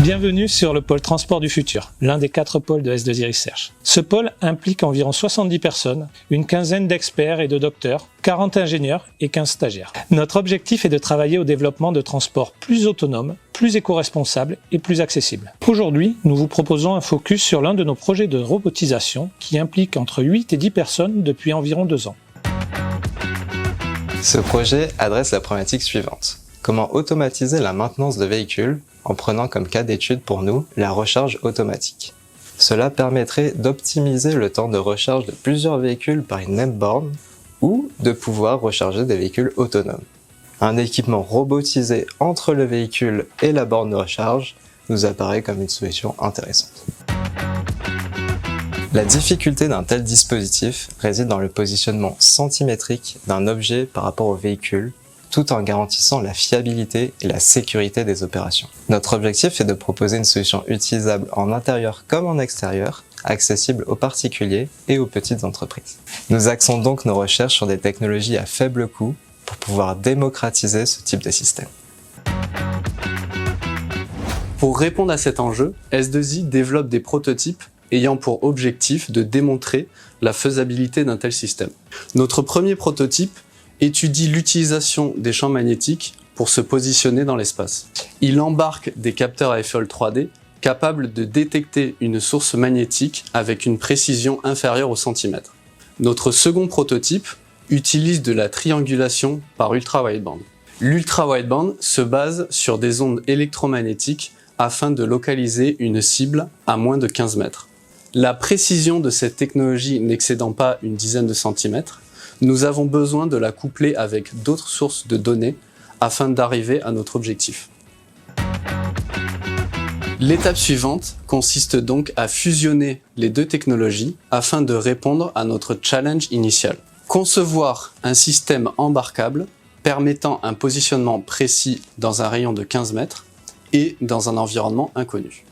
Bienvenue sur le pôle transport du futur, l'un des 4 pôles de S2I Research. Ce pôle implique environ 70 personnes, une quinzaine d'experts et de docteurs, 40 ingénieurs et 15 stagiaires. Notre objectif est de travailler au développement de transports plus autonomes, plus éco-responsables et plus accessibles. Aujourd'hui, nous vous proposons un focus sur l'un de nos projets de robotisation qui implique entre 8 et 10 personnes depuis environ 2 ans. Ce projet adresse la problématique suivante. Comment automatiser la maintenance de véhicules en prenant comme cas d'étude pour nous la recharge automatique. Cela permettrait d'optimiser le temps de recharge de plusieurs véhicules par une même borne ou de pouvoir recharger des véhicules autonomes. Un équipement robotisé entre le véhicule et la borne de recharge nous apparaît comme une solution intéressante. La difficulté d'un tel dispositif réside dans le positionnement centimétrique d'un objet par rapport au véhicule, tout en garantissant la fiabilité et la sécurité des opérations. Notre objectif est de proposer une solution utilisable en intérieur comme en extérieur, accessible aux particuliers et aux petites entreprises. Nous axons donc nos recherches sur des technologies à faible coût pour pouvoir démocratiser ce type de système. Pour répondre à cet enjeu, S2I développe des prototypes ayant pour objectif de démontrer la faisabilité d'un tel système. Notre premier prototype étudie l'utilisation des champs magnétiques pour se positionner dans l'espace. Il embarque des capteurs à effet 3D capables de détecter une source magnétique avec une précision inférieure au centimètre. Notre second prototype utilise de la triangulation par ultra-wideband. L'ultra-wideband se base sur des ondes électromagnétiques afin de localiser une cible à moins de 15 mètres. La précision de cette technologie n'excédant pas une dizaine de centimètres, nous avons besoin de la coupler avec d'autres sources de données afin d'arriver à notre objectif. L'étape suivante consiste donc à fusionner les deux technologies afin de répondre à notre challenge initial. Concevoir un système embarquable permettant un positionnement précis dans un rayon de 15 mètres et dans un environnement inconnu.